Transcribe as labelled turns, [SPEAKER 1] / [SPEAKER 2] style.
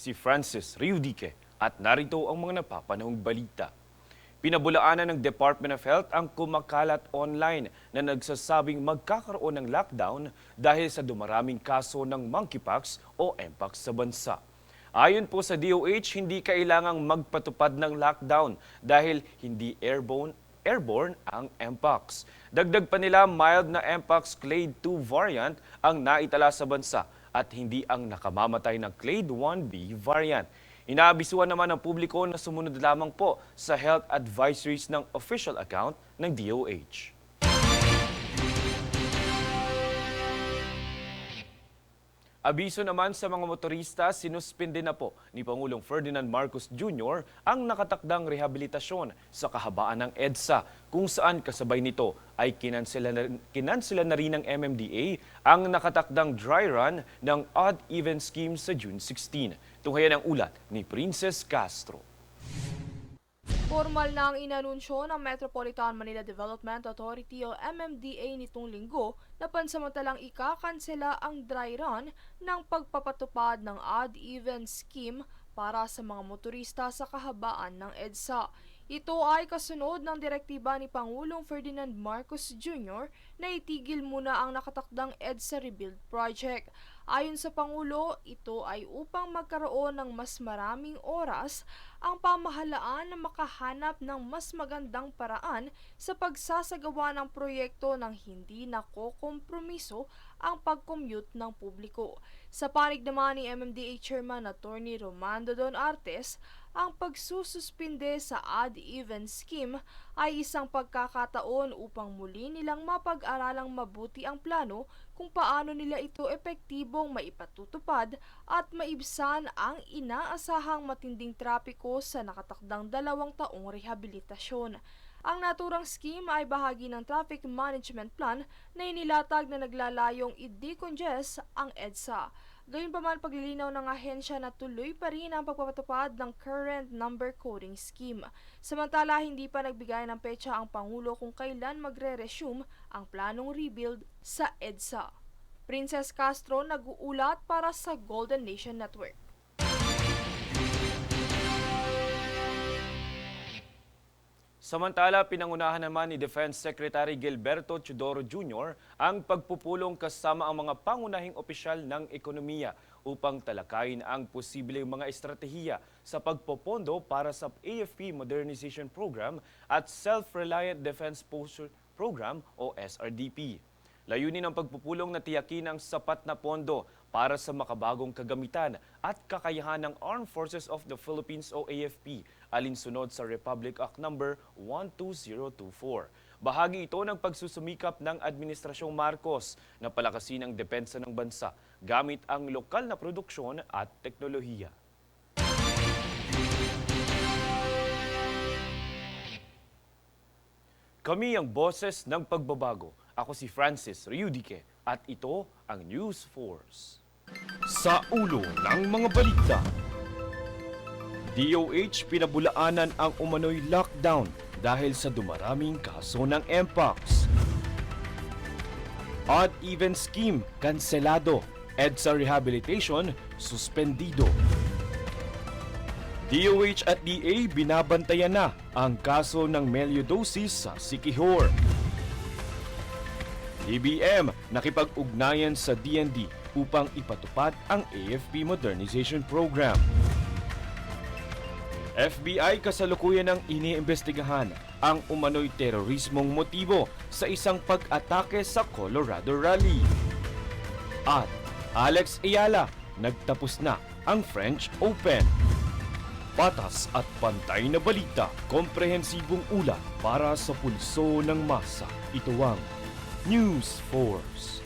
[SPEAKER 1] si Francis Riudique at narito ang mga napapanahong balita. Pinabulaanan ng Department of Health ang kumakalat online na nagsasabing magkakaroon ng lockdown dahil sa dumaraming kaso ng monkeypox o mpox sa bansa. Ayon po sa DOH, hindi kailangang magpatupad ng lockdown dahil hindi airborne ang mpox. Dagdag pa nila, mild na mpox clade 2 variant ang naitala sa bansa at hindi ang nakamamatay ng clade 1b variant. Inaabisuhan naman ng publiko na sumunod lamang po sa health advisories ng official account ng DOH. Abiso naman sa mga motorista, sinuspinde na po ni Pangulong Ferdinand Marcos Jr. ang nakatakdang rehabilitasyon sa kahabaan ng EDSA, kung saan kasabay nito ay kinansela na rin ng MMDA ang nakatakdang dry run ng odd-even scheme sa June 16. Tunghayan ang ulat ni Princess Castro.
[SPEAKER 2] Formal na ang inanunsyo ng Metropolitan Manila Development Authority o MMDA nitong linggo na pansamantalang ikakansela ang dry run ng pagpapatupad ng odd-even scheme para sa mga motorista sa kahabaan ng EDSA. Ito ay kasunod ng direktiba ni Pangulong Ferdinand Marcos Jr. na itigil muna ang nakatakdang EDSA Rebuild Project. Ayon sa Pangulo, ito ay upang magkaroon ng mas maraming oras ang pamahalaan na makahanap ng mas magandang paraan sa pagsasagawa ng proyekto ng hindi nakokompromiso ang pag-commute ng publiko. Sa panig naman ni MMDA Chairman Attorney Romando Don Artes, ang pagsususpinde sa odd-even scheme ay isang pagkakataon upang muli nilang mapag-aralang mabuti ang plano kung paano nila ito epektibong maipatutupad at maibsan ang inaasahang matinding trapiko sa nakatakdang 2 taong rehabilitasyon. Ang naturang scheme ay bahagi ng Traffic Management Plan na inilatag na naglalayong i-decongest ang EDSA. Gayunpaman, paglilinaw ng ahensya na tuloy pa rin ang pagpapatupad ng current number coding scheme. Samantala, hindi pa nagbigay ng petsa ang Pangulo kung kailan magre-resume ang planong rebuild sa EDSA. Princess Castro, nag-uulat para sa Golden Nation Network.
[SPEAKER 1] Samantala, pinangunahan naman ni Defense Secretary Gilberto Teodoro Jr. ang pagpupulong kasama ang mga pangunahing opisyal ng ekonomiya upang talakayin ang posibleng mga estratehiya sa pagpopondo para sa AFP Modernization Program at Self-Reliant Defense Posture Program o SRDP. Layunin ng pagpupulong na tiyakin ang sapat na pondo para sa makabagong kagamitan at kakayahan ng Armed Forces of the Philippines o AFP alinsunod sa Republic Act No. 12024. Bahagi ito ng pagsusumikap ng Administrasyong Marcos na palakasin ang depensa ng bansa gamit ang lokal na produksyon at teknolohiya. Kami ang boses ng pagbabago. Ako si Francis Riudique at ito ang News Force. Sa ulo ng mga balita, DOH pinabulaanan ang umano'y lockdown dahil sa dumaraming kaso ng mpox. Odd-even scheme kanselado, EDSA rehabilitation suspendido. DOH at DA binabantayan na ang kaso ng melioidosis sa Siquijor. DBM nakipag-ugnayan sa DND upang ipatupad ang AFP Modernization Program. FBI kasalukuyan ang iniimbestigahan ang umano'y terorismong motibo sa isang pag-atake sa Colorado Rally. At Alex Ayala, nagtapos na ang French Open. Patas at pantay na balita, komprehensibong ulat para sa pulso ng masa. Ito ang News Force.